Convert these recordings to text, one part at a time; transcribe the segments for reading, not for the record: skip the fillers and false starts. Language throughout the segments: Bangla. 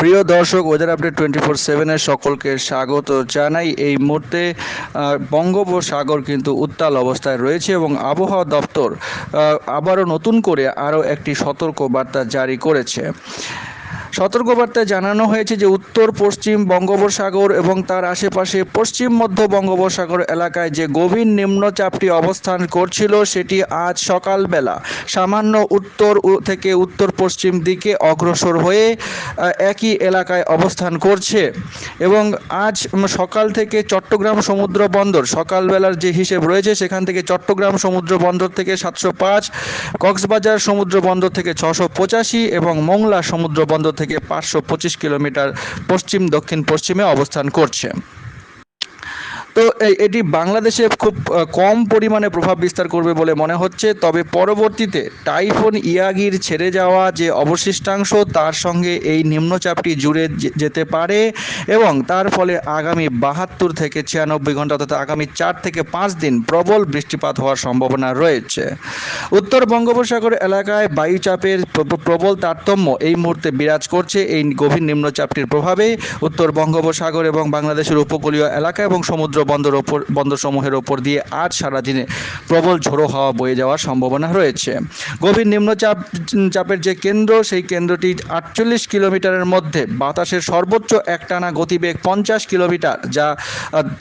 প্রিয় দর্শক, ওয়েদার আপডেট 24/7-এর সকলকে স্বাগত জানাই। এই মুহূর্তে বঙ্গোপসাগর কিন্তু উত্তাল অবস্থায় রয়েছে এবং আবহাওয়া দপ্তর আবারও নতুন করে আরও একটি সতর্কবার্তা জারি করেছে। সতর্কবার্তায় জানানো হয়েছে যে উত্তর পশ্চিম বঙ্গোপসাগর এবং তার আশেপাশে পশ্চিম মধ্য বঙ্গোপসাগর এলাকায় যে গভীর নিম্নচাপটি অবস্থান করছিল সেটি আজ সকালবেলা সামান্য উত্তর থেকে উত্তর পশ্চিম দিকে অগ্রসর হয়ে একই এলাকায় অবস্থান করছে এবং আজ সকাল থেকে চট্টগ্রাম সমুদ্র বন্দর সকালবেলার যে হিসেব রয়েছে সেখান থেকে চট্টগ্রাম সমুদ্র বন্দর থেকে 705, কক্সবাজার সমুদ্র বন্দর থেকে 685 এবং মোংলা সমুদ্র বন্দর থেকে 525 কিলোমিটার পশ্চিম দক্ষিণ পশ্চিমে অবস্থান করছে। তো এটি বাংলাদেশে খুব কম পরিমাণে প্রভাব বিস্তার করবে বলে মনে হচ্ছে, তবে পরবর্তীতে টাইফুন ইয়াগির ছেড়ে যাওয়া যে অবশিষ্টাংশ তার সঙ্গে এই নিম্নচাপটি জুড়ে যেতে পারে এবং তার ফলে আগামী 72 থেকে 96 ঘন্টা অর্থাৎ আগামী 4 থেকে 5 দিন প্রবল বৃষ্টিপাত হওয়ার সম্ভাবনা রয়েছে। উত্তর বঙ্গোপসাগর এলাকায় বায়ুচাপের প্রবল তারতম্য এই মুহূর্তে বিরাজ করছে। এই গভীর নিম্নচাপটির প্রভাবে উত্তর বঙ্গোপসাগর এবং বাংলাদেশের উপকূলীয় এলাকা এবং সমুদ্র বন্দরসমূহের ওপর দিয়ে আজ সারাদিনে প্রবল ঝোড়ো হাওয়া বয়ে যাওয়ার সম্ভাবনা রয়েছে। গভীর নিম্নচাপের যে কেন্দ্র, সেই কেন্দ্রটি 48 কিলোমিটারের মধ্যে বাতাসের সর্বোচ্চ একটানা গতিবেগ 50 কিলোমিটার, যা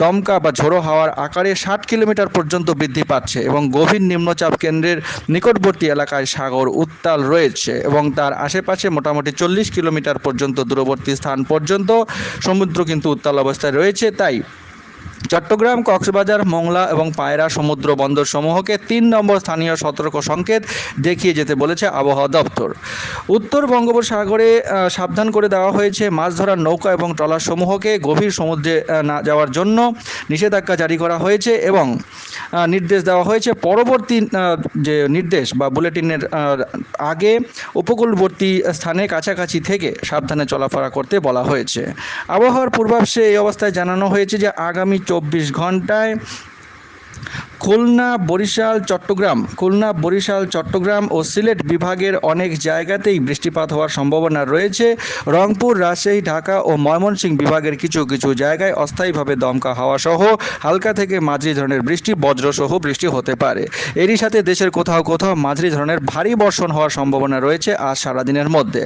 দমকা বা ঝোড়ো হাওয়ার আকারে 60 কিলোমিটার পর্যন্ত বৃদ্ধি পাচ্ছে এবং গভীর নিম্নচাপ কেন্দ্রের নিকটবর্তী এলাকায় সাগর উত্তাল রয়েছে এবং তার আশেপাশে মোটামুটি 40 কিলোমিটার পর্যন্ত দূরবর্তী স্থান পর্যন্ত সমুদ্র কিন্তু উত্তাল অবস্থায় রয়েছে। তাই চট্টগ্রাম, কক্সবাজার, মোংলা এবং পায়রা সমুদ্র বন্দর সমূহকে 3 নম্বর স্থানীয় সতর্ক সংকেত দেখিয়ে যেতে বলেছে আবহাওয়া দপ্তর। উত্তর বঙ্গোপসাগরে সাবধান করে দেওয়া হয়েছে মাছ ধরার নৌকা এবং ট্রলার সমূহকে গভীর সমুদ্রে না যাওয়ার জন্য নিষেধাজ্ঞা জারি করা হয়েছে এবং নির্দেশ দেওয়া হয়েছে পরবর্তী যে নির্দেশ বা বুলেটিনের আগে উপকূলবর্তী স্থানে কাছাকাছি থেকে সাবধানে চলাফেরা করতে বলা হয়েছে। আবহাওয়ার পূর্বাভাসে এই অবস্থায় জানানো হয়েছে যে আগামী 24 ঘন্টায় খুলনা, বরিশাল, চট্টগ্রাম ও সিলেট বিভাগের অনেক জায়গাতেই বৃষ্টিপাত হওয়ার সম্ভাবনা রয়েছে। রংপুর, রাজশাহী, ঢাকা ও ময়মনসিংহ বিভাগের কিছু কিছু জায়গায় অস্থায়ীভাবে দমকা হাওয়া সহ হালকা থেকে মাঝারি ধরনের বৃষ্টি, বজ্রসহ বৃষ্টি হতে পারে। এরই সাথে দেশের কোথাও কোথাও মাঝারি ধরনের ভারী বর্ষণ হওয়ার সম্ভাবনা রয়েছে আজ সারাদিনের মধ্যে।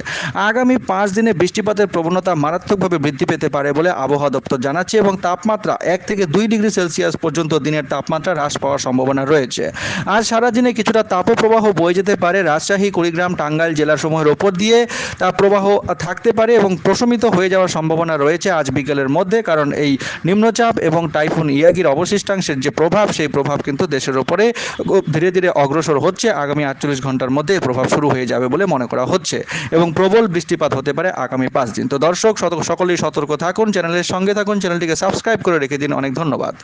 আগামী 5 দিনে বৃষ্টিপাতের প্রবণতা মারাত্মকভাবে বৃদ্ধি পেতে পারে বলে আবহাওয়া দপ্তর জানাচ্ছে এবং তাপমাত্রা 1 থেকে 2 ডিগ্রি সেলসিয়াস পর্যন্ত দিনের তাপমাত্রা হ্রাস পাওয়ার সম্ভাবনা রয়েছে। আজ সারাদিনে কিছুটা তাপপ্রবাহ বয়ে যেতে পারে রাজশাহী, কুড়িগ্রাম, টাঙ্গাইল জেলাসমূহের ওপর দিয়ে। তাপপ্রবাহ থাকতে পারে এবং প্রশমিত হয়ে যাওয়ার সম্ভাবনা রয়েছে আজ বিকেলের মধ্যে, কারণ এই নিম্নচাপ এবং টাইফুন ইয়াগির অবশিষ্টাংশের যে প্রভাব, সেই প্রভাব কিন্তু দেশের ওপরে ধীরে ধীরে অগ্রসর হচ্ছে। আগামী 48 ঘন্টার মধ্যে এই প্রভাব শুরু হয়ে যাবে বলে মনে করা হচ্ছে এবং প্রবল বৃষ্টিপাত হতে পারে আগামী 5 দিন। তো দর্শক, সকলেই সতর্ক থাকুন, চ্যানেলের সঙ্গে থাকুন, চ্যানেলটিকে সাবস্ক্রাইব করে রেখে দিন। অনেক ধন্যবাদ।